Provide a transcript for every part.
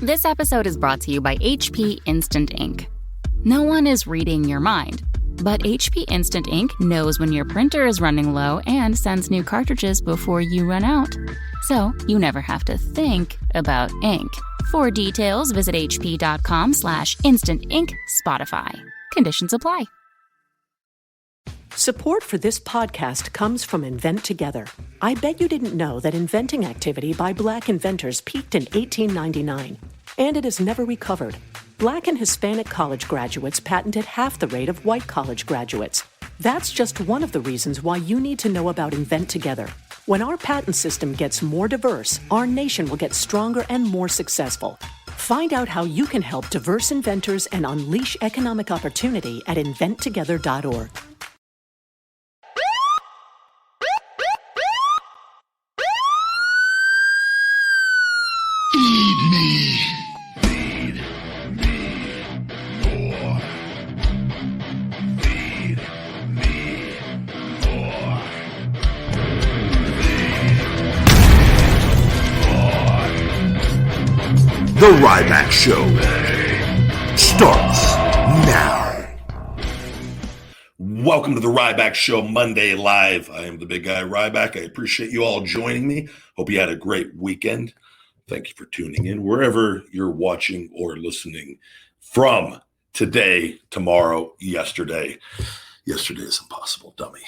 This episode is brought to you by HP Instant Ink. No one is reading your mind, but HP Instant Ink knows when your printer is running low and sends new cartridges before you run out. So you never have to think about ink. For details, visit hp.com/instant ink Spotify. Conditions apply. Support for this podcast comes from Invent Together. I bet you didn't know that inventing activity by Black inventors peaked in 1899, and it has never recovered. Black and Hispanic college graduates patented half the rate of white college graduates. That's just one of the reasons why you need to know about Invent Together. When our patent system gets more diverse, our nation will get stronger and more successful. Find out how you can help diverse inventors and unleash economic opportunity at inventtogether.org. Feed me more. Feed me more. The Ryback Show starts now. Welcome to the Ryback Show Monday Live. I am the big guy Ryback. I appreciate you all joining me. Hope you had a great weekend. Thank you for tuning in wherever you're watching or listening from today, tomorrow, yesterday. Yesterday is impossible, dummy.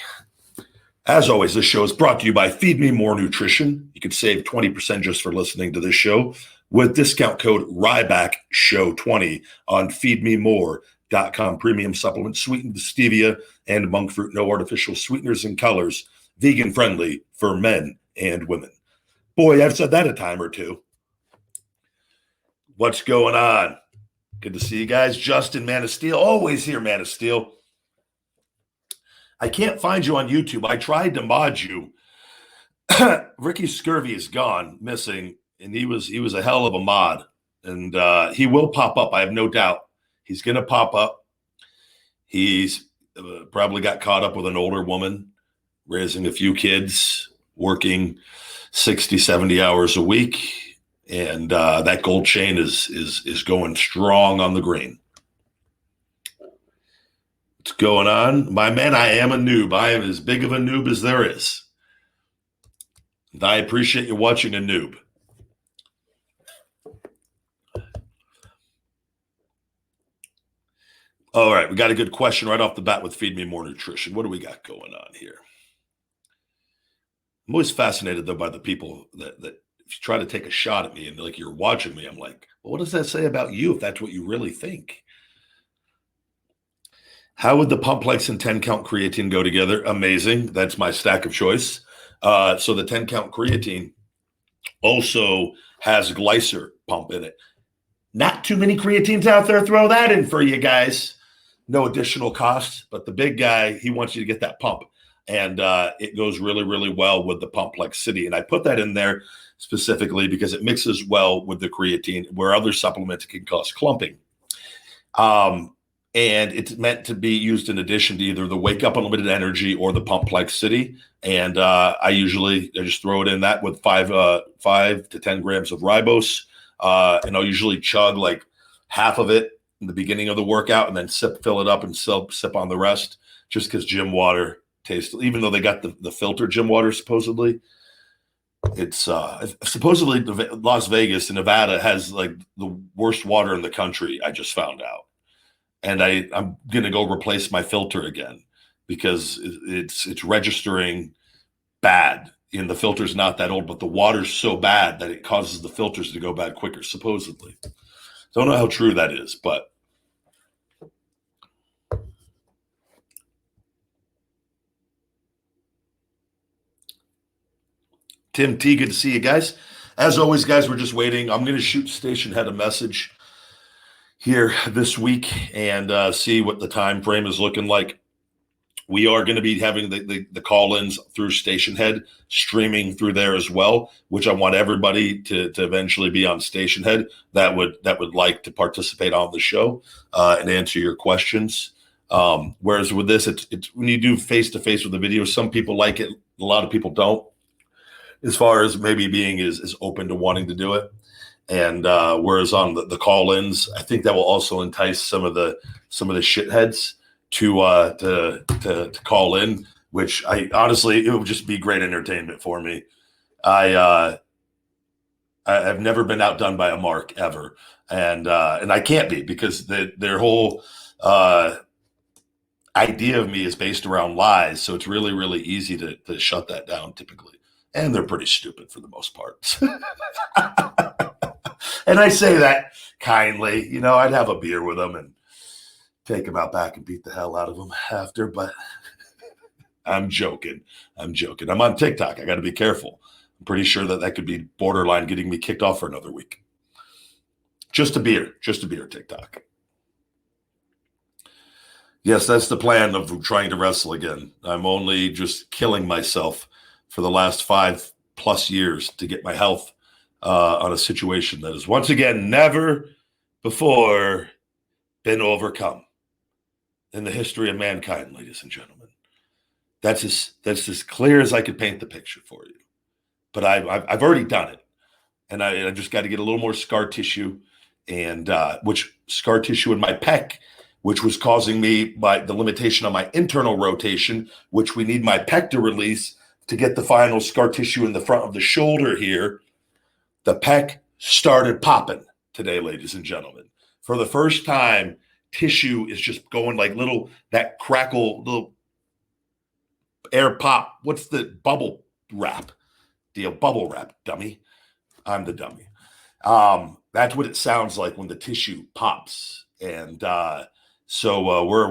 As always, this show is brought to you by Feed Me More Nutrition. You can save 20% just for listening to this show with discount code RYBACKSHOW20 on feedmemore.com. Premium supplements sweetened with stevia and monk fruit, no artificial sweeteners and colors, vegan friendly for men and women. Boy, I've said that a time or two. What's going on? Good to see you guys. Justin, Man of Steel, always here, Man of Steel. I can't find you on YouTube. I tried to mod you. Ricky Scurvy is gone, missing, and he was a hell of a mod. And he will pop up, I have no doubt. He's going to pop up. He's probably got caught up with an older woman, raising a few kids, working 60, 70 hours a week. And that gold chain is going strong on the green. What's going on? My man, I am a noob. I am as big of a noob as there is. And I appreciate you watching a noob. All right, we got a good question right off the bat with Feed Me More Nutrition. What do we got going on here? I'm always fascinated, though, by the people that if you try to take a shot at me and like you're watching me, I'm like, well, what does that say about you if that's what you really think? How would the Pumplex and 10-count creatine go together? Amazing. That's my stack of choice. So the 10-count creatine also has glycer pump in it. Not too many creatines out there. Throw that in for you guys. No additional cost, but the big guy, he wants you to get that pump. And it goes really, really well with the Pumplexity. And I put that in there specifically because it mixes well with the creatine, where other supplements can cause clumping. And it's meant to be used in addition to either the Wake Up Unlimited Energy or the Pumplexity. And I just throw it in that with 5 to 10 grams of ribose. And I'll usually chug like half of it in the beginning of the workout and then fill it up and sip on the rest, just because gym water tastes, even though they got the filtered gym water, supposedly. It's supposedly Las Vegas and Nevada has like the worst water in the country. I just found out. And I'm going to go replace my filter again because it's registering bad. And the filter's not that old, but the water's so bad that it causes the filters to go bad quicker, supposedly. Don't know how true that is, but Tim T, good to see you guys. As always, guys, we're just waiting. I'm going to shoot Station Head a message here this week and see what the time frame is looking like. We are going to be having the call-ins through Station Head, streaming through there as well, which I want everybody to eventually be on Station Head that would like to participate on the show and answer your questions. Whereas with this, it's when you do face-to-face with the video, some people like it, a lot of people don't, as far as maybe being as open to wanting to do it. And whereas on the call-ins, I think that will also entice some of the shitheads to call in, which I honestly, it would just be great entertainment for me. I've never been outdone by a mark ever, and I can't be, because their whole idea of me is based around lies. So it's really, really easy to shut that down typically, and they're pretty stupid for the most part. And I say that kindly, I'd have a beer with them and take them out back and beat the hell out of them after, but I'm joking. I'm on TikTok. I got to be careful. I'm pretty sure that could be borderline getting me kicked off for another week. Just a beer TikTok. Yes, that's the plan of trying to wrestle again. I'm only just killing myself for the last 5+ years to get my health on a situation that has once again never before been overcome in the history of mankind, ladies and gentlemen. That's as clear as I could paint the picture for you. But I've already done it, and I just got to get a little more scar tissue, and which scar tissue in my pec, which was causing me by the limitation on my internal rotation, which we need my pec to release to get the final scar tissue in the front of the shoulder here. The pec started popping today, ladies and gentlemen. For the first time, tissue is just going like that crackle, little air pop. What's the bubble wrap deal? Bubble wrap, dummy. I'm the dummy. That's what it sounds like when the tissue pops. And so we're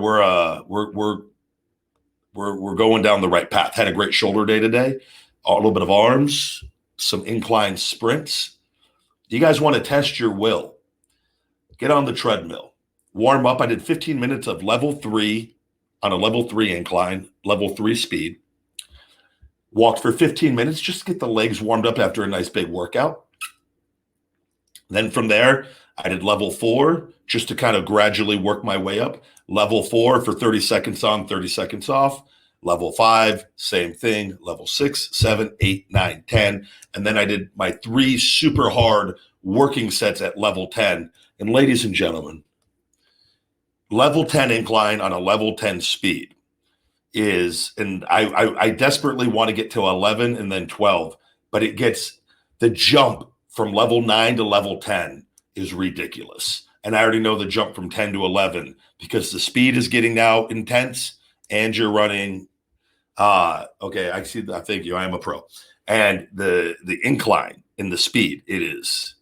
going down the right path. Had a great shoulder day today. A little bit of arms, some incline sprints. You guys want to test your will? Get on the treadmill. Warm up. I did 15 minutes of level 3 on a level 3 incline, level 3 speed. Walked for 15 minutes just to get the legs warmed up after a nice big workout. Then from there, I did level 4 just to kind of gradually work my way up. Level 4 for 30 seconds on, 30 seconds off. Level 5, same thing. Level 6, 7, 8, 9, 10. And then I did my 3 super hard working sets at level 10. And ladies and gentlemen, level 10 incline on a level 10 speed is, and I desperately want to get to 11 and then 12, but it gets, the jump from level 9 to level 10 is ridiculous. And I already know the jump from 10 to 11 because the speed is getting now intense and you're running. Okay, I see that. Thank you. I am a pro. And the incline in the speed, it is,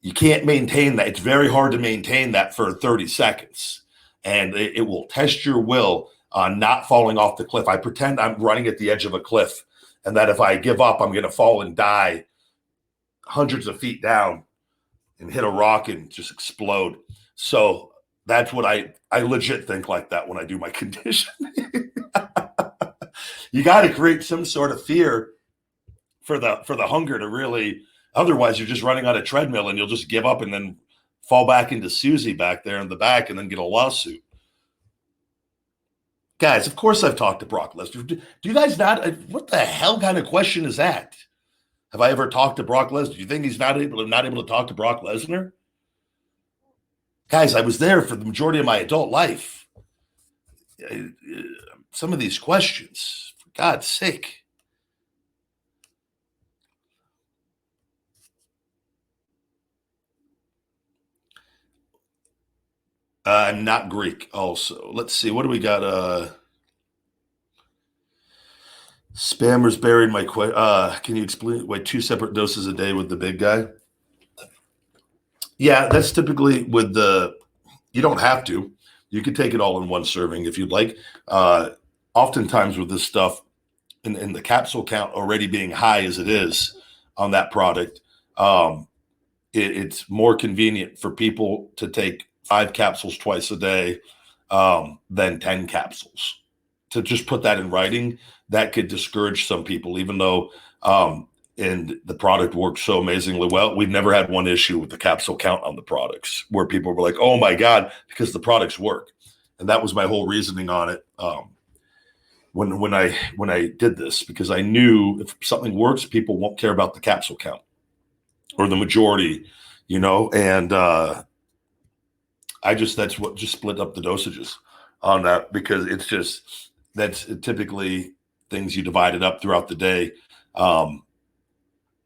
you can't maintain that. It's very hard to maintain that for 30 seconds. And it will test your will on not falling off the cliff. I pretend I'm running at the edge of a cliff and that if I give up, I'm going to fall and die hundreds of feet down and hit a rock and just explode. So that's what I legit think like that when I do my conditioning. You got to create some sort of fear for the hunger to really, otherwise you're just running on a treadmill and you'll just give up and then fall back into Susie back there in the back and then get a lawsuit. Guys, of course I've talked to Brock Lesnar. Do you guys not? What the hell kind of question is that? Have I ever talked to Brock Lesnar? Do you think he's not able to talk to Brock Lesnar? Guys, I was there for the majority of my adult life. Some of these questions, for God's sake. I'm not Greek also. Let's see. What do we got? Spammers buried my question. Can you explain why 2 separate doses a day with the big guy? Yeah, that's typically with you don't have to. You could take it all in one serving if you'd like. Oftentimes with this stuff, in the capsule count already being high as it is on that product, it's more convenient for people to take 5 capsules twice a day than 10 capsules. To just put that in writing, that could discourage some people, even though and the product works so amazingly well. We've never had one issue with the capsule count on the products where people were like, oh my God, because the products work. And that was my whole reasoning on it when I did this, because I knew if something works, people won't care about the capsule count, or the majority. and that's what just split up the dosages on that, because that's typically things you divided up throughout the day.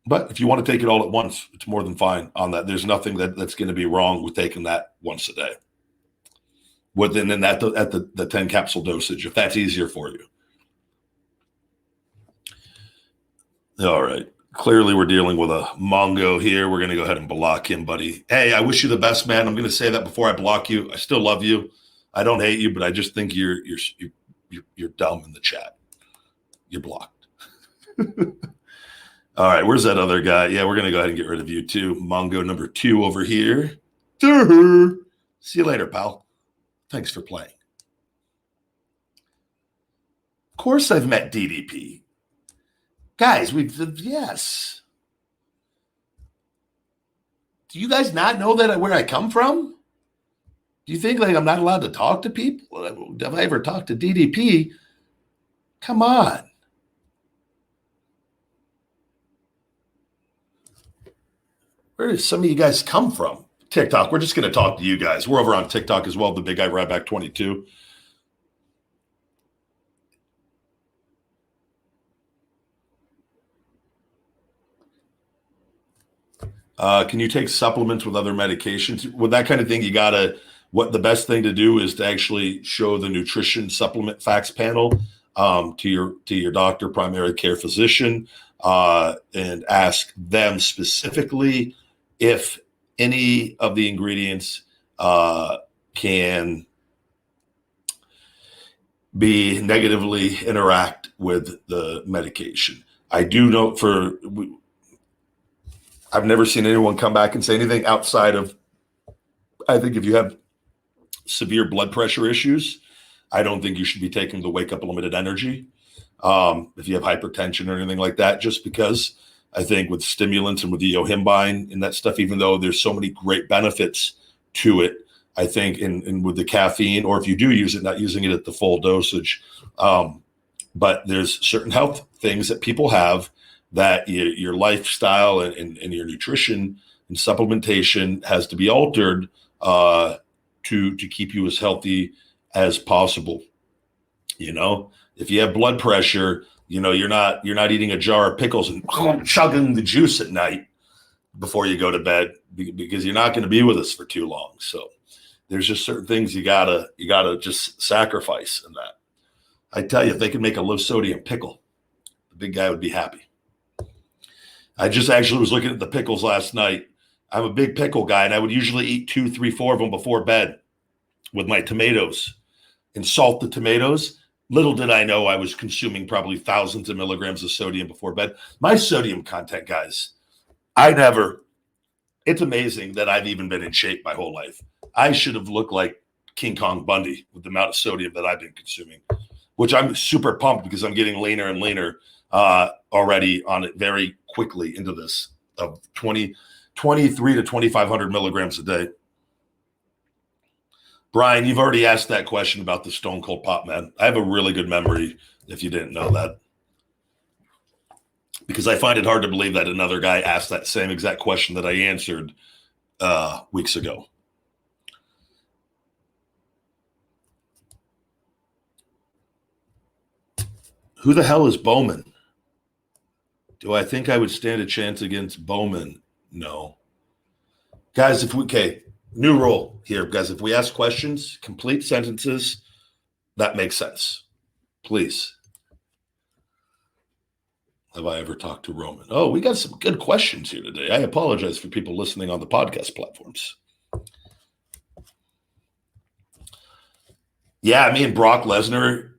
But if you want to take it all at once, it's more than fine on that. There's nothing that's going to be wrong with taking that once a day. Within at the 10 capsule dosage, if that's easier for you. All right. Clearly, we're dealing with a Mongo here. We're going to go ahead and block him, buddy. Hey, I wish you the best, man. I'm going to say that before I block you. I still love you. I don't hate you, but I just think you're dumb in the chat. You're blocked. All right, where's that other guy? Yeah, we're going to go ahead and get rid of you too. Mongo number 2 over here. See you later, pal. Thanks for playing. Of course I've met DDP. Guys, yes. Do you guys not know where I come from? Do you think I'm not allowed to talk to people? Have I ever talked to DDP? Come on. Where did some of you guys come from? TikTok. We're just going to talk to you guys. We're over on TikTok as well, the Big Guy Ryback 22. Can you take supplements with other medications? With that kind of thing, the best thing to do is to actually show the nutrition supplement facts panel to your doctor, primary care physician, and ask them specifically if any of the ingredients can be negatively interact with the medication. I do know I've never seen anyone come back and say anything outside of, I think if you have severe blood pressure issues, I don't think you should be taking the Wake Up Limited Energy. If you have hypertension or anything like that, just because I think with stimulants and with the yohimbine and that stuff, even though there's so many great benefits to it, I think in with the caffeine, or if you do use it, not using it at the full dosage. But there's certain health things that people have that your lifestyle and your nutrition and supplementation has to be altered to keep you as healthy as possible. If you have blood pressure, you're not eating a jar of pickles and chugging the juice at night before you go to bed, because you're not going to be with us for too long. So there's just certain things you gotta just sacrifice in that. I tell you, if they could make a low sodium pickle, the Big Guy would be happy. I just actually was looking at the pickles last night. I'm a big pickle guy, and I would usually eat 2, 3, 4 of them before bed with my tomatoes and salt the tomatoes. Little did I know I was consuming probably thousands of milligrams of sodium before bed. My sodium content, guys, it's amazing that I've even been in shape my whole life. I should have looked like King Kong Bundy with the amount of sodium that I've been consuming, which I'm super pumped because I'm getting leaner and leaner already on it very quickly into this of 23 to 2,500 milligrams a day. Brian, you've already asked that question about the Stone Cold Pop Man. I have a really good memory if you didn't know that, because I find it hard to believe that another guy asked that same exact question that I answered weeks ago. Who the hell is Bowman? Do I think I would stand a chance against Bowman? No. Guys, new rule here, guys. If we ask questions, complete sentences, that makes sense. Please. Have I ever talked to Roman? Oh, we got some good questions here today. I apologize for people listening on the podcast platforms. Yeah, me and Brock Lesnar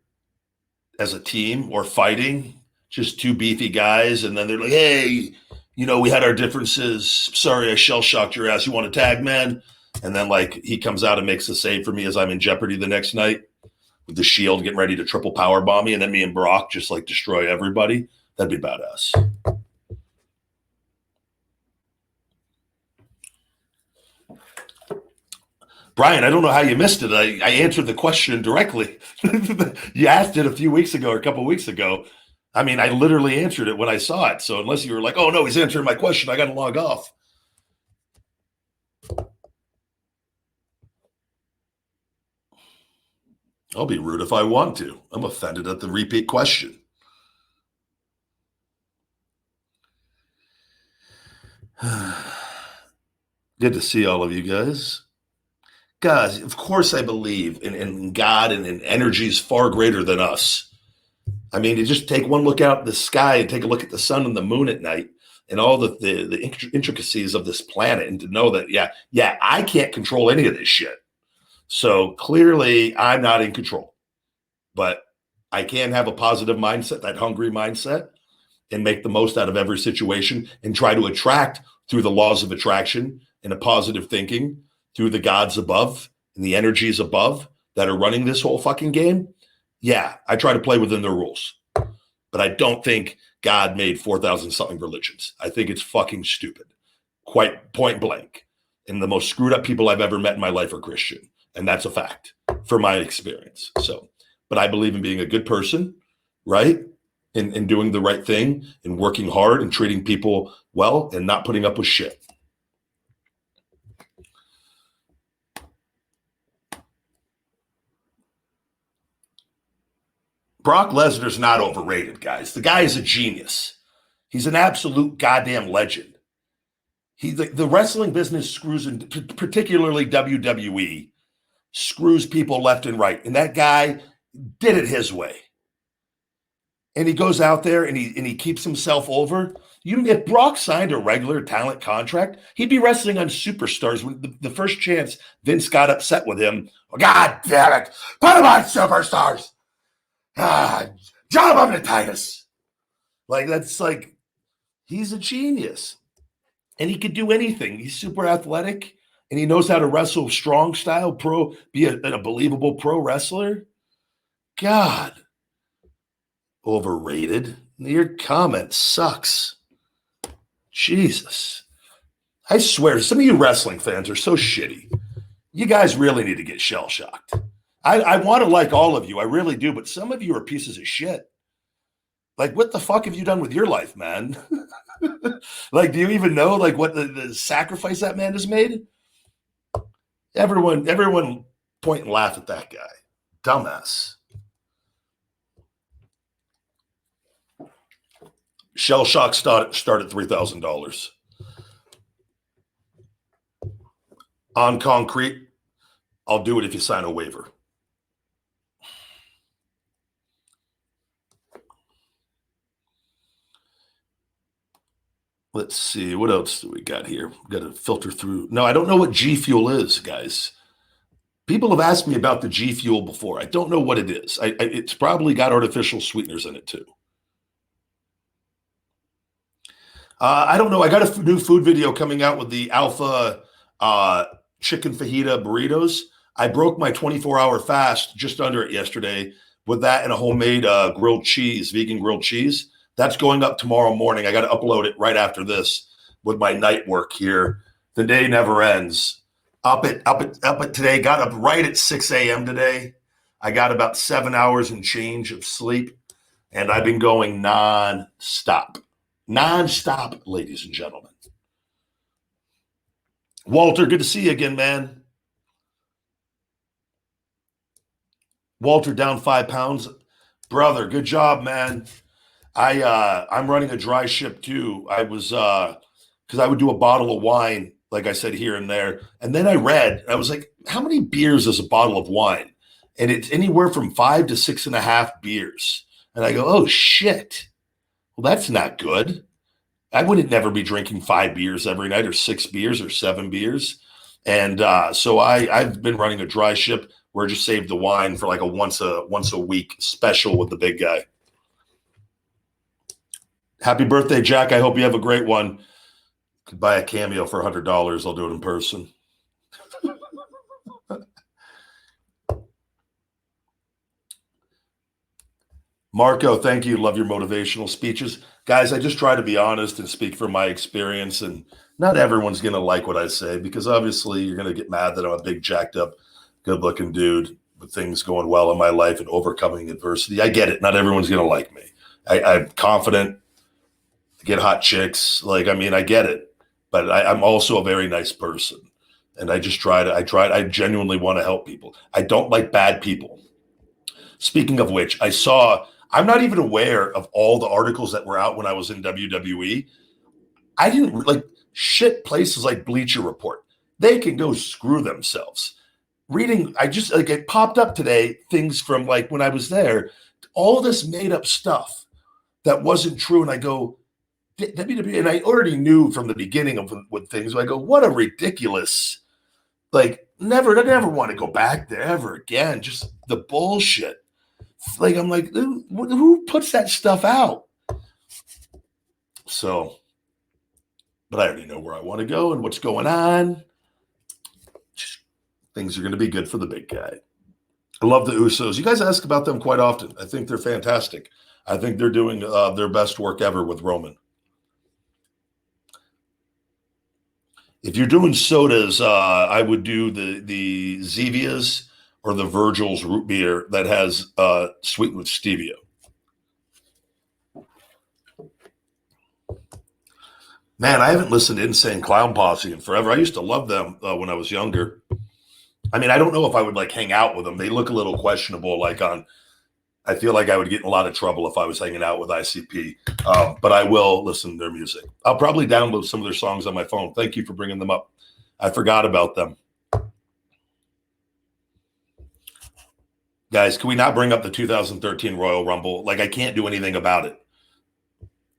as a team or fighting, just two beefy guys, and then they're like, hey, we had our differences. Sorry, I shell-shocked your ass. You want to tag, man? And then, he comes out and makes the save for me as I'm in jeopardy the next night with the Shield getting ready to triple power bomb me, and then me and Brock just, destroy everybody. That'd be badass. Brian, I don't know how you missed it. I answered the question directly. You asked it a few weeks ago or a couple of weeks ago. I mean, I literally answered it when I saw it. So unless you were like, oh, no, he's answering my question, I got to log off. I'll be rude if I want to. I'm offended at the repeat question. Good to see all of you guys. Guys, of course I believe in God and in energies far greater than us. I mean, you just take one look out at the sky and take a look at the sun and the moon at night and all the intricacies of this planet, and to know that, yeah, I can't control any of this shit. So clearly I'm not in control, but I can have a positive mindset, that hungry mindset, and make the most out of every situation and try to attract through the laws of attraction and a positive thinking through the gods above and the energies above that are running this whole fucking game. Yeah, I try to play within their rules, but I don't think God made 4,000 something religions. I think it's fucking stupid, quite point blank. And the most screwed up people I've ever met in my life are Christian. And that's a fact from my experience. So, but I believe in being a good person, right? And doing the right thing and working hard and treating people well and not putting up with shit. Brock Lesnar's not overrated, guys. The guy is a genius. He's an absolute goddamn legend. The wrestling business screws, in, particularly WWE, screws people left and right. And that guy did it his way. And he goes out there and he keeps himself over. If Brock signed a regular talent contract, he'd be wrestling on Superstars. When the first chance Vince got upset with him, oh, God damn it, put him on Superstars. Job him to Titus. That's he's a genius. And he could do anything. He's super athletic and he knows how to wrestle strong style, be a believable pro wrestler. God. Overrated. Your comment sucks. Jesus. I swear, some of you wrestling fans are so shitty. You guys really need to get shell-shocked. I want to like all of you. I really do. But some of you are pieces of shit. What the fuck have you done with your life, man? Do you even know, what the sacrifice that man has made? Everyone point and laugh at that guy. Dumbass. Shell shock start at $3,000. On concrete, I'll do it if you sign a waiver. Let's see. What else do we got here? Got to filter through. No, I don't know what G Fuel is, guys. People have asked me about the G Fuel before. I don't know what it is. It's probably got artificial sweeteners in it, too. I don't know. I got a new food video coming out with the Alpha chicken fajita burritos. I broke my 24-hour fast just under it yesterday with that and a homemade grilled cheese, vegan grilled cheese. That's going up tomorrow morning. I got to upload it right after this with my night work here. The day never ends. Up at today. Got up right at 6 a.m. today. I got about 7 hours and change of sleep, and I've been going non-stop. Non-stop, ladies and gentlemen. Walter, good to see you again, man. Walter down 5 pounds. Brother, good job, man. I'm running a dry ship too. I was because I would do a bottle of wine, like I said, here and there. And then I was like, how many beers is a bottle of wine? And it's anywhere from 5 to 6.5 beers. And I go, oh shit. Well, that's not good. I wouldn't never be drinking 5 beers every night or 6 beers or 7 beers. And so I've been running a dry ship where I just save the wine for a once a week special with the big guy. Happy birthday, Jack. I hope you have a great one. Could buy a cameo for $100. I'll do it in person. Marco, thank you. Love your motivational speeches. Guys, I just try to be honest and speak from my experience, and not everyone's going to like what I say because obviously you're going to get mad that I'm a big, jacked up, good-looking dude with things going well in my life and overcoming adversity. I get it. Not everyone's going to like me. I'm confident. I get hot chicks. I get it. But I'm also a very nice person. And I just I genuinely want to help people. I don't like bad people. Speaking of which, I'm not even aware of all the articles that were out when I was in WWE. I didn't like shit places like Bleacher Report. They can go screw themselves. Reading, it popped up today, things from like when I was there, all this made up stuff that wasn't true. And I go, WWE, and I already knew from the beginning of with things. I go, what a ridiculous, like, never want to go back there ever again. Just the bullshit. Like, I'm like, who puts that stuff out? So, but I already know where I want to go and what's going on. Things are going to be good for the big guy. I love the Usos. You guys ask about them quite often. I think they're fantastic. I think they're doing their best work ever with Roman. If you're doing sodas, I would do the Zevia's or the Virgil's root beer that has sweetened with stevia. Man, I haven't listened to Insane Clown Posse in forever. I used to love them when I was younger. I mean, I don't know if I would like hang out with them. They look a little questionable. I feel like I would get in a lot of trouble if I was hanging out with ICP. But I will listen to their music. I'll probably download some of their songs on my phone. Thank you for bringing them up. I forgot about them. Guys, can we not bring up the 2013 Royal Rumble? Like, I can't do anything about it.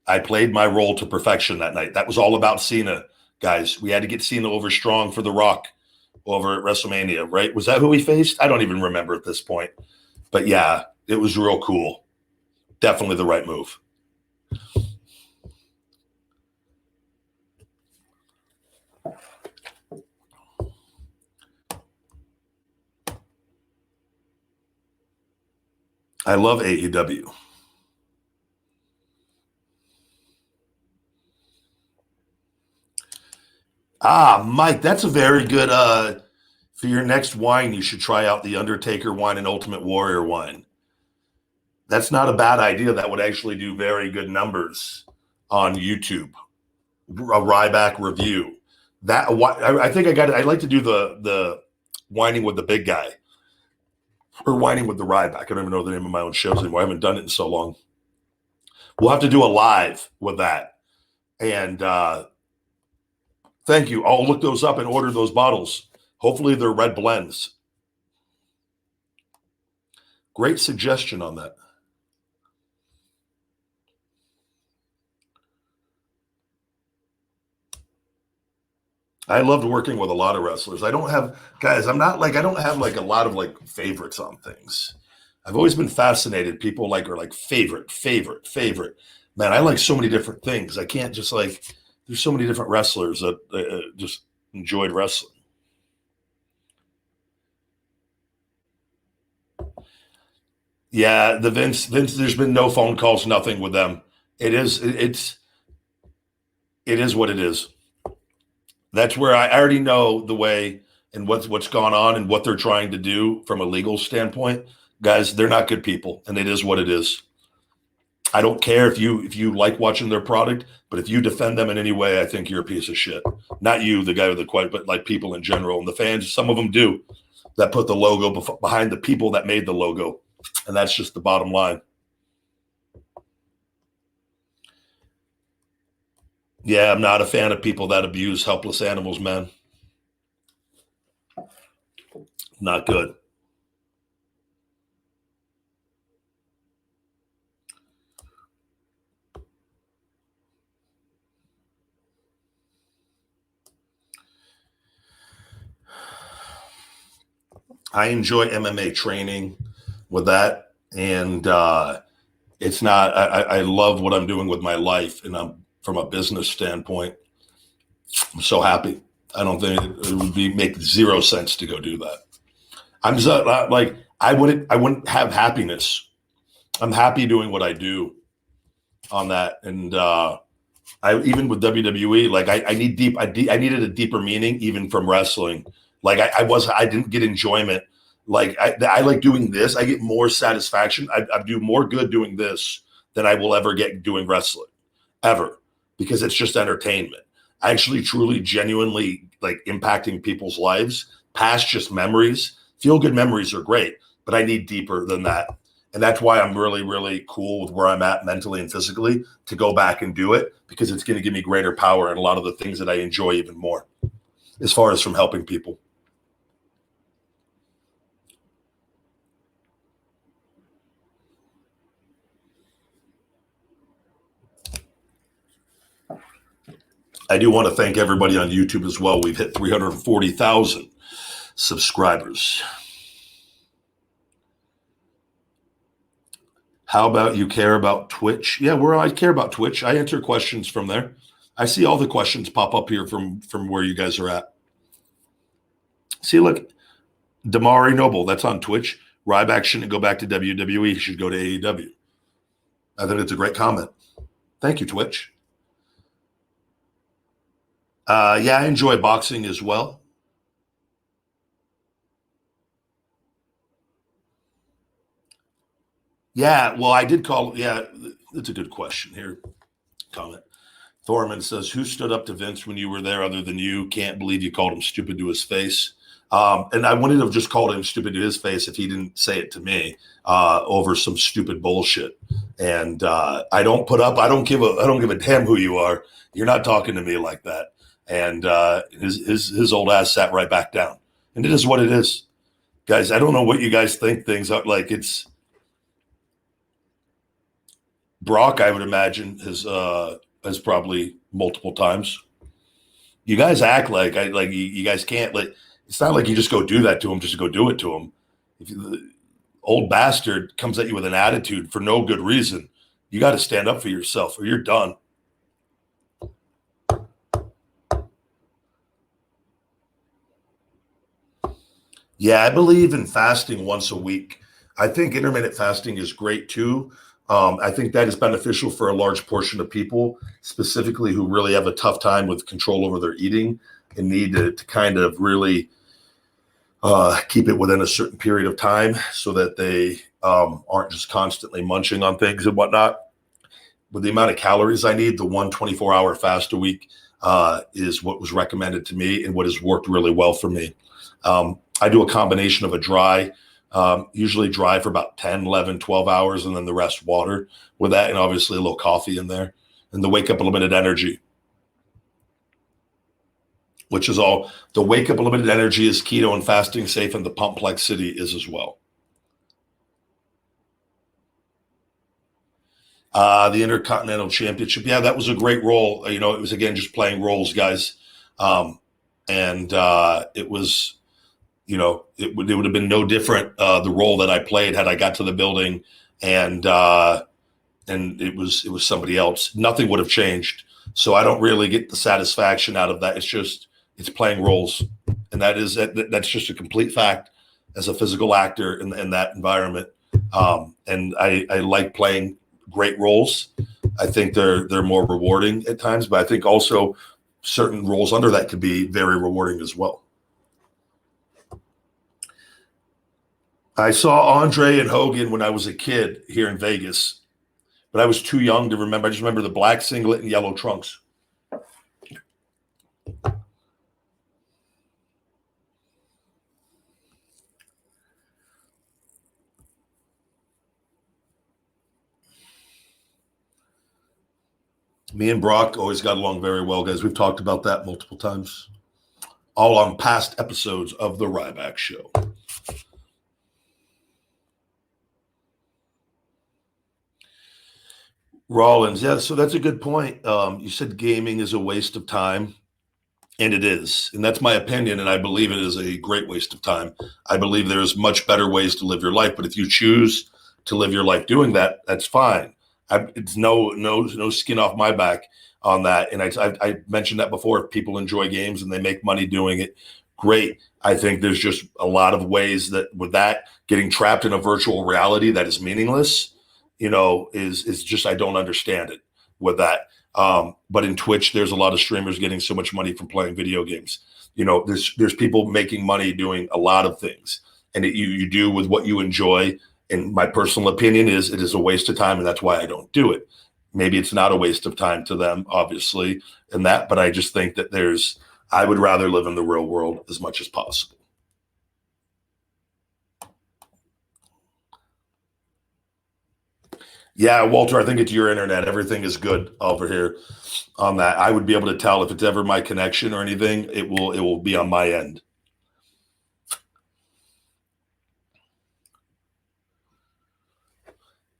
I played my role to perfection that night. That was all about Cena, guys. We had to get Cena over strong for The Rock over at WrestleMania, right? Was that who he faced? I don't even remember at this point. But yeah, it was real cool. Definitely the right move. I love AEW. Mike, that's a very good, for your next wine, you should try out the Undertaker wine and Ultimate Warrior wine. That's not a bad idea. That would actually do very good numbers on YouTube. A Ryback review. I think I'd like to do the whining with the big guy or whining with the Ryback. I don't even know the name of my own shows anymore. I haven't done it in so long. We'll have to do a live with that. And, thank you. I'll look those up and order those bottles. Hopefully they're red blends. Great suggestion on that. I loved working with a lot of wrestlers. I don't have like a lot of like favorites on things. I've always been fascinated. People are like favorite. Man, I like so many different things. I can't just like, there's so many different wrestlers that just enjoyed wrestling. Yeah, the Vince, there's been no phone calls, nothing with them. It is what it is. That's where I already know the way and what's gone on and what they're trying to do from a legal standpoint. Guys, they're not good people, and it is what it is. I don't care if you like watching their product, but if you defend them in any way, I think you're a piece of shit. Not you, the guy with the quote, but like people in general. And the fans, some of them do, that put the logo behind the people that made the logo. And that's just the bottom line. Yeah, I'm not a fan of people that abuse helpless animals, man. Not good. I enjoy MMA training with that. And it's not, I love what I'm doing with my life. And I'm, from a business standpoint, I'm so happy. I don't think it would make zero sense to go do that. I'm just like, I wouldn't have happiness. I'm happy doing what I do on that. And even with WWE, like I needed a deeper meaning even from wrestling. Like I didn't get enjoyment. Like I like doing this. I get more satisfaction. I do more good doing this than I will ever get doing wrestling, ever, because it's just entertainment. I actually, truly, genuinely like impacting people's lives past just memories. Feel good memories are great, but I need deeper than that. And that's why I'm really, really cool with where I'm at mentally and physically to go back and do it, because it's going to give me greater power and a lot of the things that I enjoy even more as far as from helping people. I do want to thank everybody on YouTube as well. We've hit 340,000 subscribers. How about you care about Twitch? Yeah, I care about Twitch. I answer questions from there. I see all the questions pop up here from where you guys are at. See, look, Damari Noble, that's on Twitch. Ryback shouldn't go back to WWE. He should go to AEW. I think it's a great comment. Thank you, Twitch. Yeah, I enjoy boxing as well. Yeah, well, I did call. Yeah, that's a good question here. Comment. Thorman says, who stood up to Vince when you were there other than you? Can't believe you called him stupid to his face. And I wouldn't have just called him stupid to his face if he didn't say it to me over some stupid bullshit. And I don't give a damn who you are. You're not talking to me like that. And his old ass sat right back down. And it is what it is. Guys, I don't know what you guys think things are like. It's Brock, I would imagine, has probably multiple times. You guys act like you guys can't. Like, it's not like you just go do that to him, just go do it to him. If the old bastard comes at you with an attitude for no good reason, you got to stand up for yourself or you're done. Yeah, I believe in fasting once a week. I think intermittent fasting is great too. I think that is beneficial for a large portion of people, specifically who really have a tough time with control over their eating and need to kind of really keep it within a certain period of time so that they aren't just constantly munching on things and whatnot. With the amount of calories I need, the 24-hour fast a week is what was recommended to me and what has worked really well for me. I do a combination of a dry, usually dry for about 10, 11, 12 hours, and then the rest water with that, and obviously a little coffee in there, and the Wake Up Limited Energy, which is all. The Wake Up Limited Energy is keto and fasting safe, and the Pumplexity is as well. The Intercontinental Championship, yeah, that was a great role. You know, it was, again, just playing roles, guys. And it was, you know, it would have been no different, the role that I played had I got to the building and it was somebody else. Nothing would have changed. So I don't really get the satisfaction out of that. It's playing roles. And that's just a complete fact as a physical actor in that environment. And I like playing great roles. I think they're more rewarding at times, but I think also certain roles under that could be very rewarding as well. I saw Andre and Hogan when I was a kid here in Vegas, but I was too young to remember. I just remember the black singlet and yellow trunks. Me and Brock always got along very well, guys. We've talked about that multiple times, all on past episodes of The Ryback Show. Rollins, yeah, so that's a good point. You said gaming is a waste of time, and it is. And that's my opinion, and I believe it is a great waste of time. I believe there's much better ways to live your life, but if you choose to live your life doing that, that's fine. It's no skin off my back on that. And I mentioned that before. If people enjoy games and they make money doing it, great. I think there's just a lot of ways that with that, getting trapped in a virtual reality that is meaningless, you know, is just, I don't understand it with that. But in Twitch, there's a lot of streamers getting so much money from playing video games. You know, there's people making money doing a lot of things, and you do with what you enjoy. And my personal opinion is it is a waste of time, and that's why I don't do it. Maybe it's not a waste of time to them, obviously, and that, but I just think that I would rather live in the real world as much as possible. Yeah, Walter, I think it's your internet. Everything is good over here on that. I would be able to tell if it's ever my connection or anything. It will be on my end.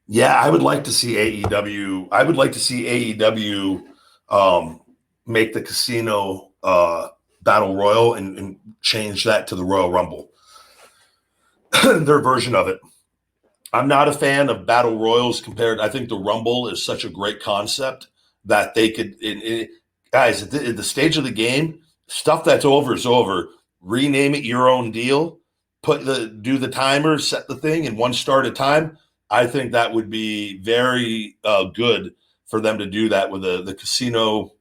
Yeah, I would like to see AEW. I would like to see AEW make the casino battle royal and change that to the Royal Rumble. Their version of it. I'm not a fan of battle royals compared. I think the Rumble is such a great concept that they could, guys, at the stage of the game, stuff that's over is over. Rename it your own deal. Do the timer, set the thing, and one star at a time. I think that would be very good for them to do that with the casino.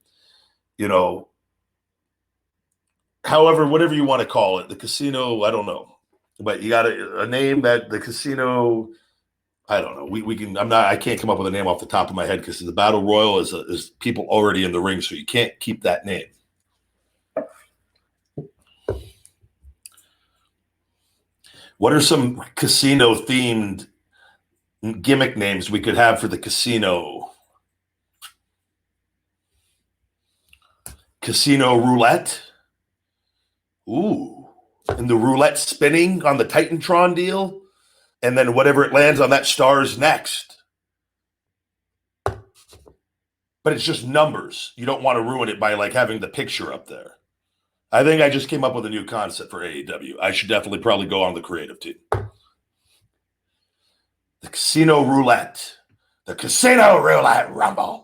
However, whatever you want to call it, the casino. I don't know. But you got a name that the casino, I don't know. We can. I can't come up with a name off the top of my head because the battle royal is people already in the ring, so you can't keep that name. What are some casino themed gimmick names we could have for the casino? Casino roulette. Ooh. And the roulette spinning on the Titantron deal, and then whatever it lands on that star is next. But it's just numbers. You don't want to ruin it by like having the picture up there. I think I just came up with a new concept for AEW. I should definitely probably go on the creative team. The casino roulette. The casino roulette rumble.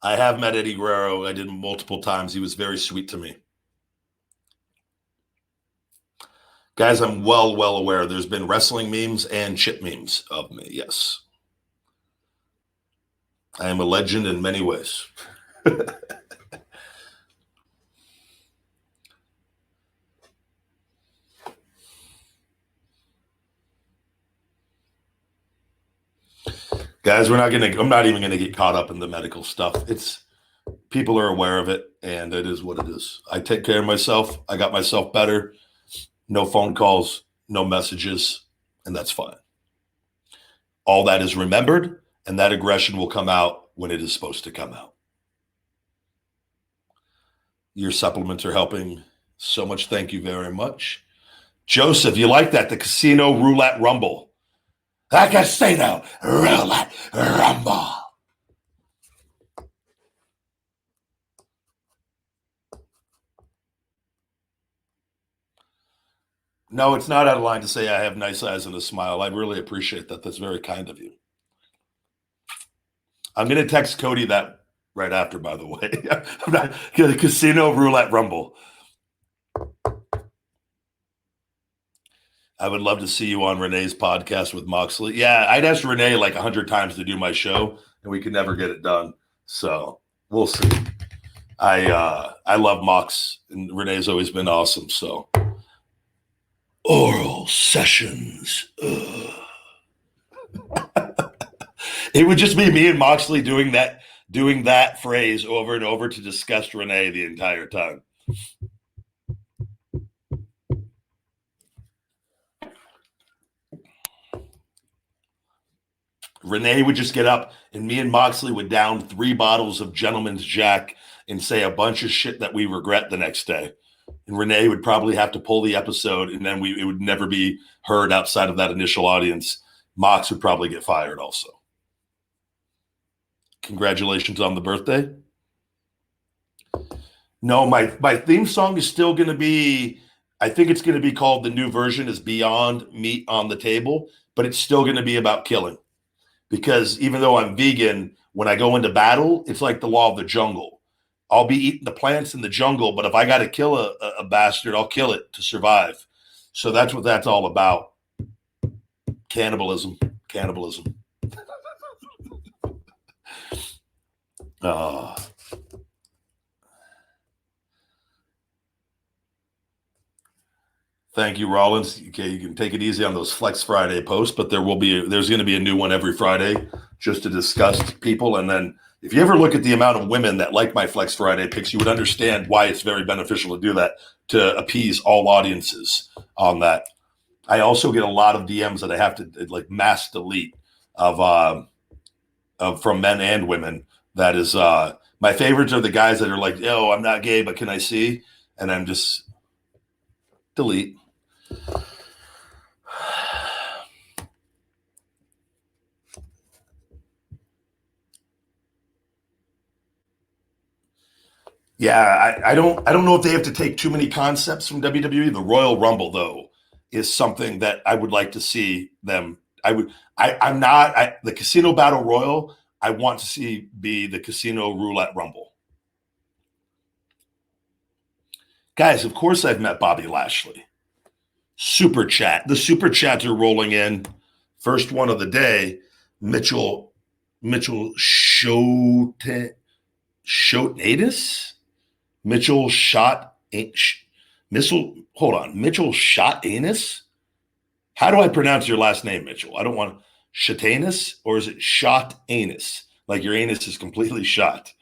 I have met Eddie Guerrero. I did multiple times. He was very sweet to me. Guys, I'm well aware there's been wrestling memes and chip memes of me. Yes. I am a legend in many ways. Guys, I'm not even gonna get caught up in the medical stuff. People are aware of it, and it is what it is. I take care of myself. I got myself better. No phone calls, no messages, and that's fine. All that is remembered, and that aggression will come out when it is supposed to come out. Your supplements are helping so much. Thank you very much. Joseph, you like that? The Casino Roulette Rumble. The Casino Roulette Rumble. No, it's not out of line to say I have nice eyes and a smile. I really appreciate that. That's very kind of you. I'm going to text Cody that right after, by the way. I'm not the Casino Roulette Rumble. I would love to see you on Renee's podcast with Moxley. Yeah, I'd asked Renee like 100 times to do my show, and we could never get it done. So we'll see. I love Mox, and Renee's always been awesome. So oral sessions. It would just be me and Moxley doing that phrase over and over to disgust Renee the entire time. Renee would just get up, and me and Moxley would down 3 bottles of Gentleman's Jack and say a bunch of shit that we regret the next day. And Renee would probably have to pull the episode, and then it would never be heard outside of that initial audience. Mox would probably get fired also. Congratulations on the birthday. No, my theme song is still going to be, I think it's going to be called, the new version is Beyond Meat on the Table, but it's still going to be about killing. Because even though I'm vegan, when I go into battle, it's like the law of the jungle. I'll be eating the plants in the jungle, but if I got to kill a bastard, I'll kill it to survive. So that's what that's all about. Cannibalism. Thank you, Rollins. Okay, you can take it easy on those Flex Friday posts, but there's going to be a new one every Friday just to discuss people. And then if you ever look at the amount of women that like my Flex Friday picks, you would understand why it's very beneficial to do that, to appease all audiences on that. I also get a lot of DMs that I have to like mass delete of from men and women. That is my favorites are the guys that are like, "Yo, I'm not gay, but can I see?" And I'm just delete. Yeah, I don't know if they have to take too many concepts from WWE. The Royal Rumble, though, is something that I would like to see them. I'm not the Casino Battle Royal. I want to see be the Casino Roulette Rumble. Guys, of course I've met Bobby Lashley. Super chat. The super chats are rolling in. First one of the day, Mitchell Shotenatus. Mitchell shot missile. Hold on, Mitchell shot anus. How do I pronounce your last name, Mitchell? I don't want Shatanus, or is it shot anus? Like your anus is completely shot.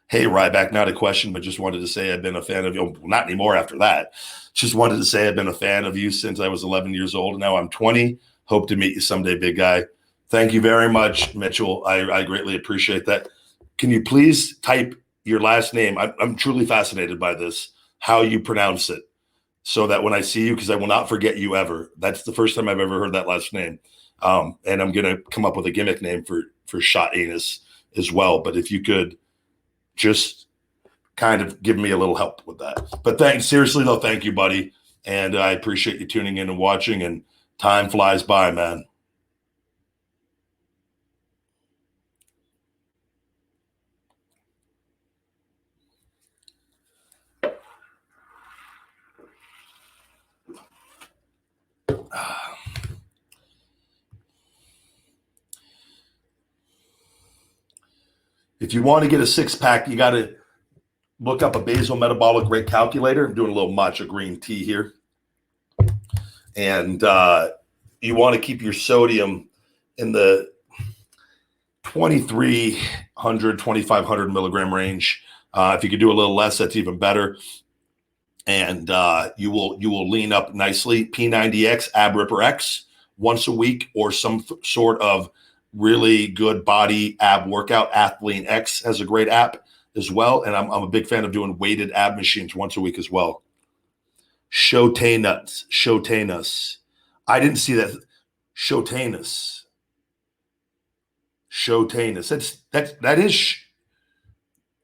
Hey, Ryback, not a question, but just wanted to say I've been a fan of you. Not anymore after that. Just wanted to say I've been a fan of you since I was 11 years old. Now I'm 20. Hope to meet you someday, big guy. Thank you very much, Mitchell. I greatly appreciate that. Can you please type your last name? I'm truly fascinated by this, how you pronounce it, so that when I see you, because I will not forget you ever. That's the first time I've ever heard that last name. And I'm going to come up with a gimmick name for Shot Anus as well. But if you could just kind of give me a little help with that. But seriously though, thank you, buddy. And I appreciate you tuning in and watching, and time flies by, man. If you want to get a six-pack, you got to look up a basal metabolic rate calculator. I'm doing a little matcha green tea here. And you want to keep your sodium in the 2,300, 2,500 milligram range. If you could do a little less, that's even better. And you will lean up nicely. P90X, Ab Ripper X, once a week, or some sort of really good body ab workout. Athlean X has a great app as well. And I'm a big fan of doing weighted ab machines once a week as well. Shotanus. I didn't see that. Shotanus. That is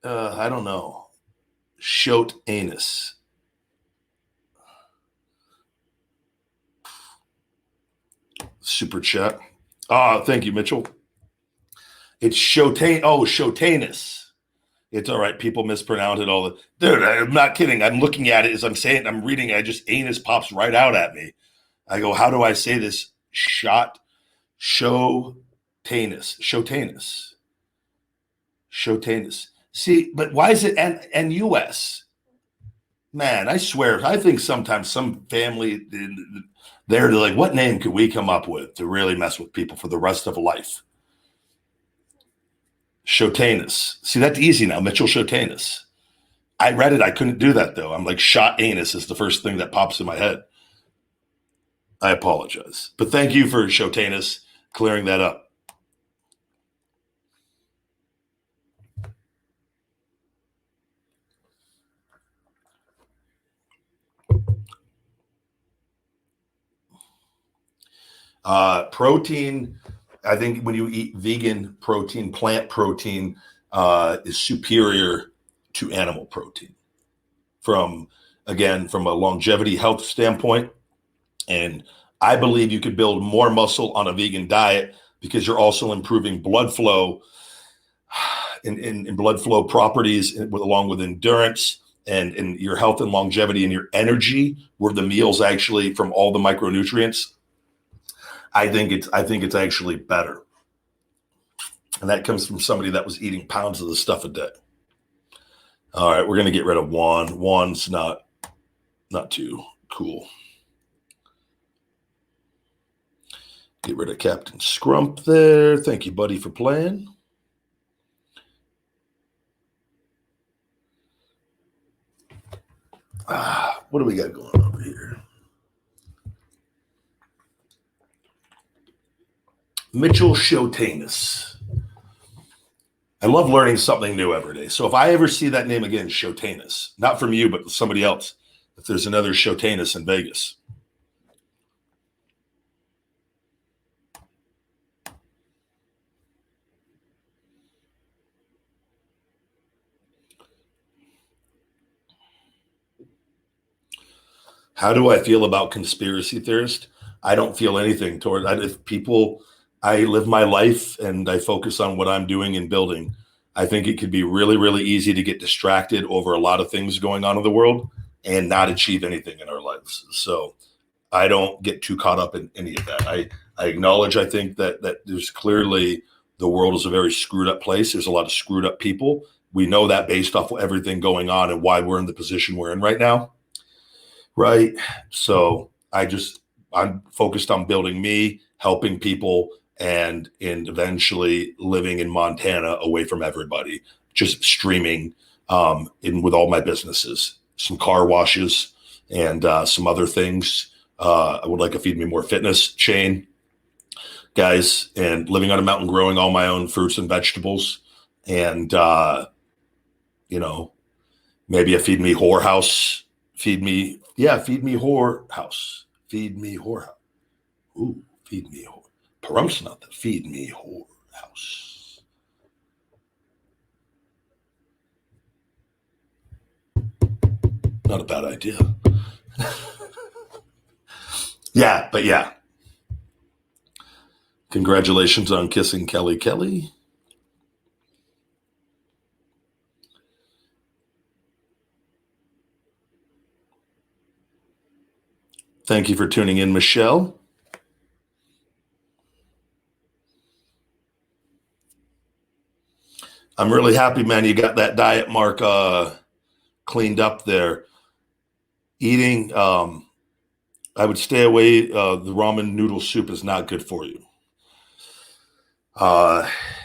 I don't know. Shotanus. Super chat. Oh, thank you, Mitchell. It's Shotanus. It's all right. People mispronounce it all the dude. I'm not kidding. I'm looking at it as I'm saying it. I'm reading it. Anus pops right out at me. I go, how do I say this? Shotanus. See, but why is it N-U-S? Man, I swear, I think sometimes some family, they're like, what name could we come up with to really mess with people for the rest of life? Shotanus. See, that's easy now. Mitchell Shotanus. I read it. I couldn't do that, though. I'm like, shot anus is the first thing that pops in my head. I apologize. But thank you for Shotanus clearing that up. Protein, I think when you eat vegan protein, plant protein is superior to animal protein from a longevity health standpoint. And I believe you could build more muscle on a vegan diet because you're also improving blood flow in blood flow properties along with endurance and your health and longevity and your energy, where the meals actually from all the micronutrients. I think it's actually better. And that comes from somebody that was eating pounds of the stuff a day. All right, we're going to get rid of Juan. Juan's not too cool. Get rid of Captain Scrump there. Thank you, buddy, for playing. What do we got going over here? Mitchell Shotanus. I love learning something new every day. So if I ever see that name again, Shotanus, not from you, but somebody else, if there's another Shotanus in Vegas. How do I feel about conspiracy theorists? I don't feel anything toward if people. I live my life and I focus on what I'm doing and building. I think it could be really, really easy to get distracted over a lot of things going on in the world and not achieve anything in our lives. So I don't get too caught up in any of that. I acknowledge, I think that there's clearly the world is a very screwed up place. There's a lot of screwed up people. We know that based off of everything going on and why we're in the position we're in right now. Right. So I'm focused on building me, helping people, and eventually living in Montana away from everybody, just streaming in with all my businesses, some car washes and some other things. I would like a Feed Me More Fitness chain, guys, and living on a mountain, growing all my own fruits and vegetables, and maybe a Feed Me Whore House. Feed me whore house. Feed me whore house. Ooh, feed me whore. Perum's not the Feed Me Whore House. Not a bad idea. Yeah. Congratulations on kissing Kelly Kelly. Thank you for tuning in, Michelle. I'm really happy, man. You got that diet mark cleaned up there. Eating, I would stay away. The ramen noodle soup is not good for you.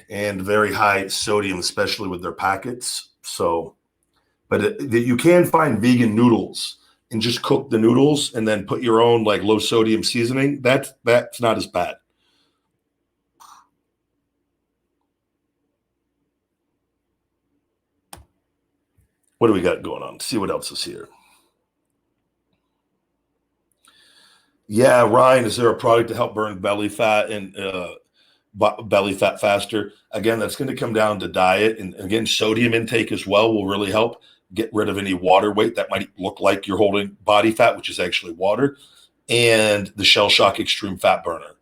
And very high sodium, especially with their packets. So, but you can find vegan noodles and just cook the noodles and then put your own like low sodium seasoning. That's not as bad. What do we got going on? See what else is here. Yeah, Ryan, is there a product to help burn belly fat and belly fat faster? Again, that's going to come down to diet. And again, sodium intake as well will really help get rid of any water weight that might look like you're holding body fat, which is actually water. And the Shell Shock Extreme Fat Burner,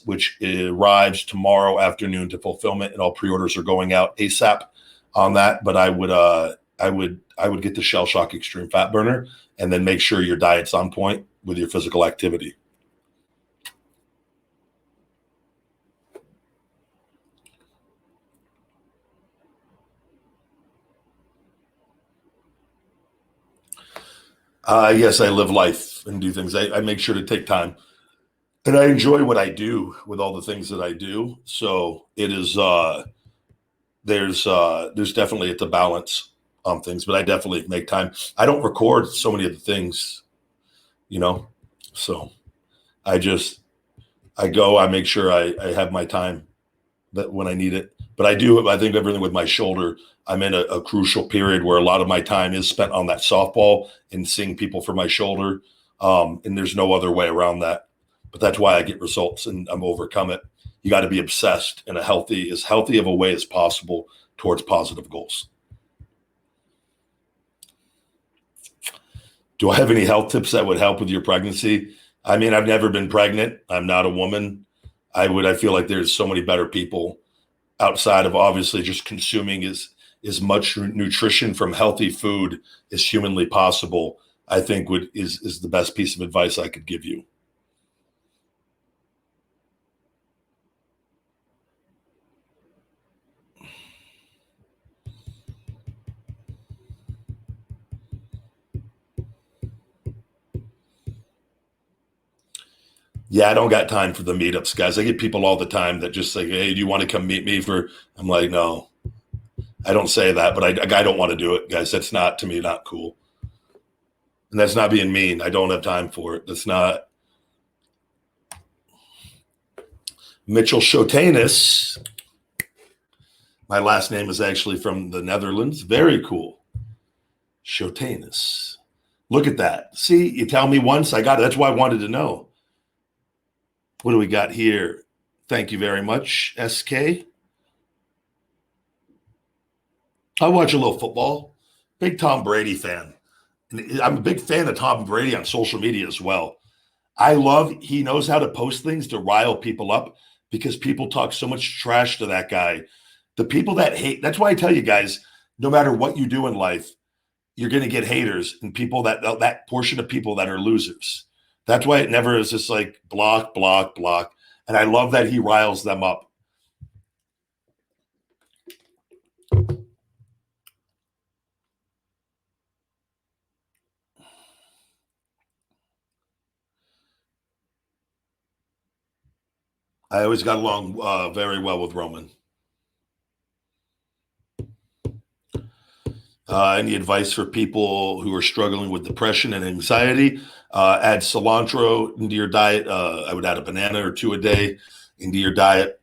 which arrives tomorrow afternoon to fulfillment, and all pre-orders are going out ASAP on that. But I would get the Shell Shock Extreme Fat Burner and then make sure your diet's on point with your physical activity. Yes, I live life and do things. I make sure to take time, and I enjoy what I do with all the things that I do. So it is. There's definitely it's a balance on things, but I definitely make time. I don't record so many of the things, So I go. I make sure I have my time that when I need it. But I think everything with my shoulder. I'm in a crucial period where a lot of my time is spent on that softball and seeing people for my shoulder. And there's no other way around that. But that's why I get results and I'm overcome it. You got to be obsessed in as healthy of a way as possible towards positive goals. Do I have any health tips that would help with your pregnancy? I mean, I've never been pregnant. I'm not a woman. I feel like there's so many better people outside of obviously just consuming as much nutrition from healthy food as humanly possible. I think is the best piece of advice I could give you. Yeah, I don't got time for the meetups, guys. I get people all the time that just say, "Hey, do you want to come meet me for?" I'm like, no, I don't say that, but I don't want to do it, guys. That's not, to me, not cool. And that's not being mean. I don't have time for it. That's not. Mitchell Schotanus. My last name is actually from the Netherlands. Very cool. Schotanus. Look at that. See, you tell me once, I got it. That's why I wanted to know. What do we got here? Thank you very much, SK. I watch a little football. Big Tom Brady fan. And I'm a big fan of Tom Brady on social media as well. He knows how to post things to rile people up because people talk so much trash to that guy. The people that hate, that's why I tell you guys, no matter what you do in life, you're going to get haters and people that portion of people that are losers. That's why it never is just like block, block, block. And I love that he riles them up. I always got along very well with Roman. Any advice for people who are struggling with depression and anxiety? Add cilantro into your diet. I would add a banana or two a day into your diet.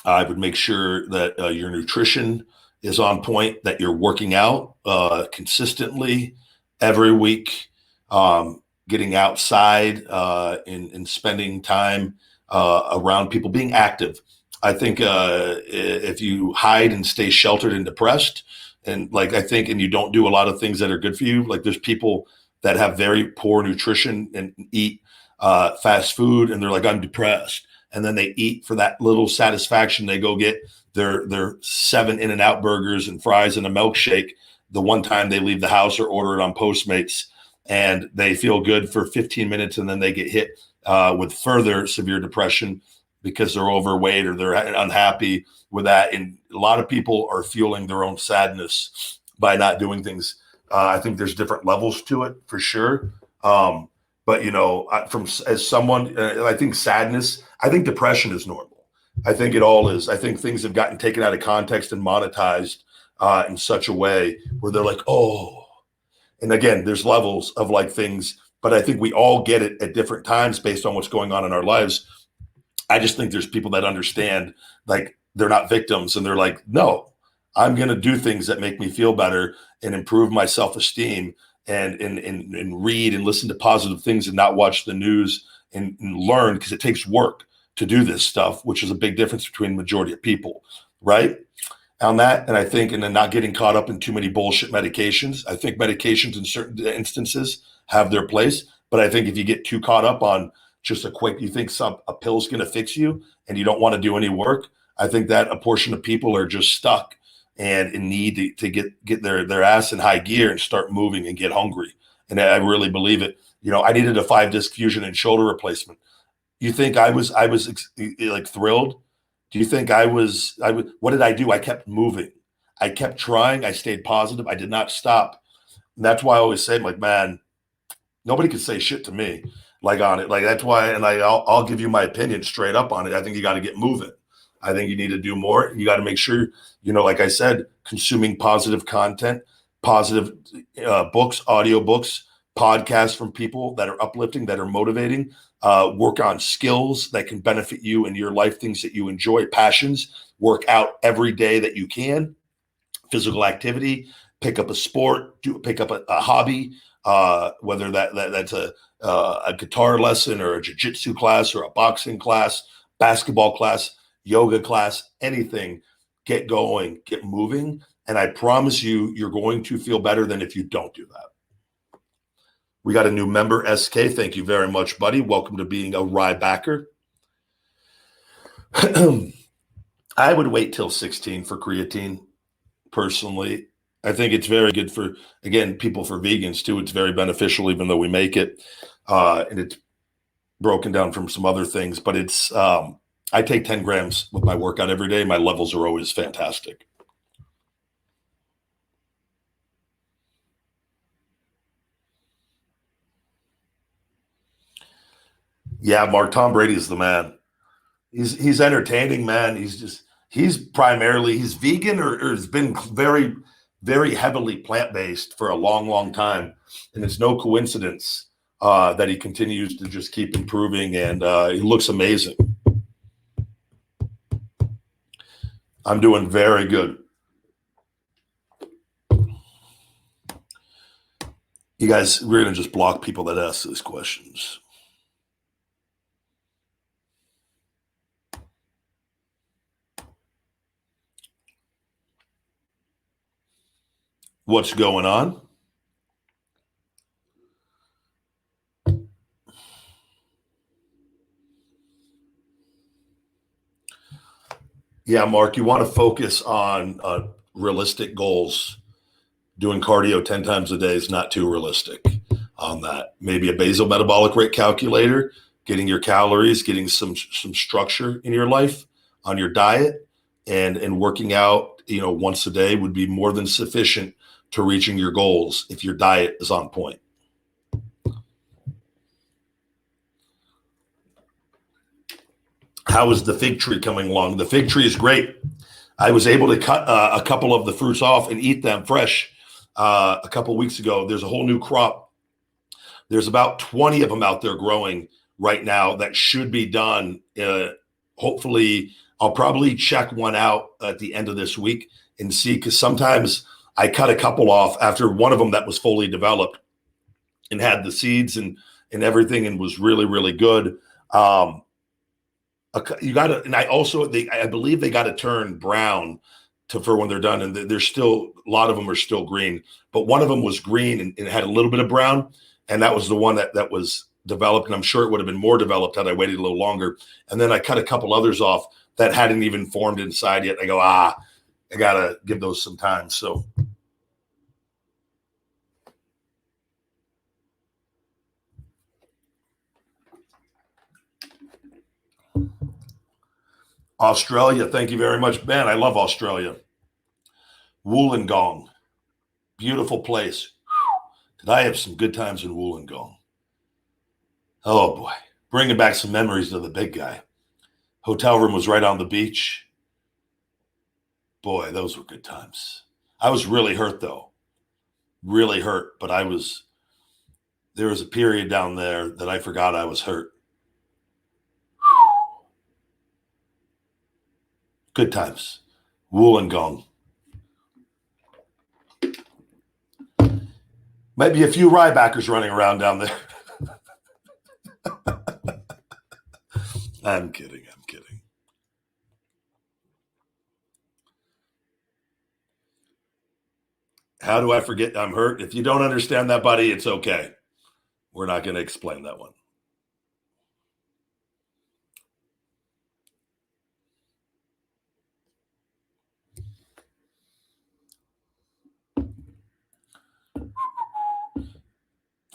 I would make sure that your nutrition is on point, that you're working out consistently every week, getting outside and spending time around people, being active. I think if you hide and stay sheltered and depressed, and you don't do a lot of things that are good for you, like there's people that have very poor nutrition and eat fast food and they're like, I'm depressed. And then they eat for that little satisfaction. They go get their 7 In-N-Out burgers and fries and a milkshake the one time they leave the house or order it on Postmates, and they feel good for 15 minutes. And then they get hit with further severe depression because they're overweight or they're unhappy with that. And a lot of people are fueling their own sadness by not doing things. I think there's different levels to it for sure. But as someone, I think sadness, I think depression is normal. I think it all is. I think things have gotten taken out of context and monetized in such a way where they're like, oh, and again, there's levels of like things, but I think we all get it at different times based on what's going on in our lives. I just think there's people that understand, like, they're not victims and they're like, no, I'm going to do things that make me feel better and improve my self-esteem and read and listen to positive things and not watch the news and learn, because it takes work to do this stuff, which is a big difference between the majority of people, right? On that, and I think, and then not getting caught up in too many bullshit medications. I think medications in certain instances have their place, but I think if you get too caught up on just you think a pill's going to fix you and you don't want to do any work, I think that a portion of people are just stuck and in need to get their ass in high gear and start moving and get hungry. And I really believe it. I needed a 5-disc fusion and shoulder replacement. You think I was like thrilled? Do you think I was, what did I do? I kept moving. I kept trying. I stayed positive. I did not stop. And that's why I always say, like, man, nobody can say shit to me like on it. Like, that's why, and I'll give you my opinion straight up on it. I think you got to get moving. I think you need to do more. You got to make sure, like I said, consuming positive content, positive books, audio books, podcasts from people that are uplifting, that are motivating, work on skills that can benefit you in your life, things that you enjoy, passions, work out every day that you can, physical activity, pick up a sport, pick up a hobby, whether that's a guitar lesson or a jiu-jitsu class or a boxing class, basketball class, yoga class, anything. Get going, get moving. And I promise you, you're going to feel better than if you don't do that. We got a new member, SK. Thank you very much, buddy. Welcome to being a Rybacker. I would wait till 16 for creatine, personally. I think it's very good for, again, people, for vegans too. It's very beneficial, even though we make it. And it's broken down from some other things. But it's, I take 10 grams with my workout every day. My levels are always fantastic. Yeah, Mark, Tom Brady is the man. He's entertaining, man. He's vegan or has been very, very heavily plant-based for a long, long time. And it's no coincidence that he continues to just keep improving, and he looks amazing. I'm doing very good. You guys, we're going to just block people that ask these questions. What's going on? Yeah, Mark, you want to focus on realistic goals. Doing cardio 10 times a day is not too realistic on that. Maybe a basal metabolic rate calculator, getting your calories, getting some structure in your life on your diet, and working out, once a day would be more than sufficient to reaching your goals if your diet is on point. How is the fig tree coming along? The fig tree is great. I was able to cut a couple of the fruits off and eat them fresh a couple of weeks ago. There's a whole new crop. There's about 20 of them out there growing right now that should be done. Hopefully, I'll probably check one out at the end of this week and see, because sometimes I cut a couple off after one of them that was fully developed and had the seeds and everything and was really, really good. You got to, and I believe they got to turn brown for when they're done, and there's still a lot of them are still green, but one of them was green and had a little bit of brown, and that was the one that was developed, and I'm sure it would have been more developed had I waited a little longer. And then I cut a couple others off that hadn't even formed inside yet. I go, I gotta give those some time. So Australia, thank you very much, Ben. I love Australia. Wollongong, beautiful place. Did I have some good times in Wollongong? Oh boy, bringing back some memories of the big guy. Hotel room was right on the beach. Boy, those were good times. I was really hurt though, really hurt. But there was a period down there that I forgot I was hurt. Good times. Wollongong. Might be a few Rybackers running around down there. I'm kidding. How do I forget I'm hurt? If you don't understand that, buddy, it's okay. We're not going to explain that one.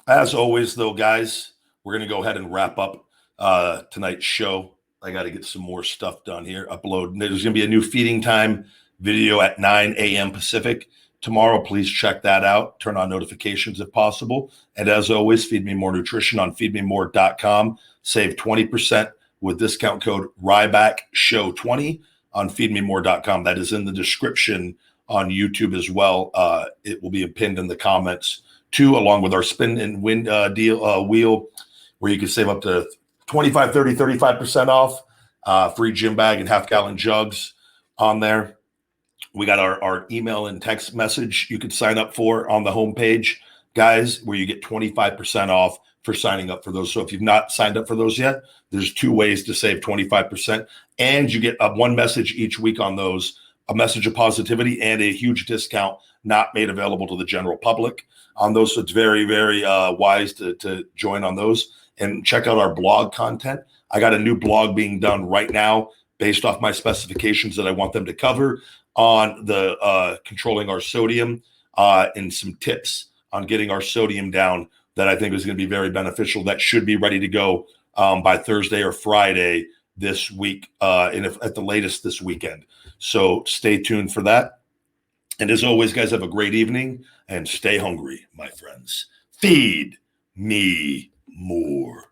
As always, though, guys, we're going to go ahead and wrap up tonight's show. I got to get some more stuff done here. Upload. There's going to be a new feeding time video at 9 a.m. Pacific tomorrow. Please check that out. Turn on notifications if possible. And as always, Feed Me More Nutrition on feedmemore.com. Save 20% with discount code RYBACKSHOW20 on feedmemore.com. That is in the description on YouTube as well. It will be pinned in the comments too, along with our spin and win wheel, where you can save up to 25, 30, 35% off, free gym bag and half-gallon jugs on there. We got our email and text message you can sign up for on the homepage, guys, where you get 25% off for signing up for those. So if you've not signed up for those yet, there's 2 ways to save 25%. And you get one message each week on those, a message of positivity and a huge discount not made available to the general public on those. So it's very, very wise to join on those and check out our blog content. I got a new blog being done right now based off my specifications that I want them to cover on the controlling our sodium and some tips on getting our sodium down that I think is going to be very beneficial. That should be ready to go by Thursday or Friday this week, and at the latest this weekend. So stay tuned for that. And as always, guys, have a great evening and stay hungry, my friends. Feed me more.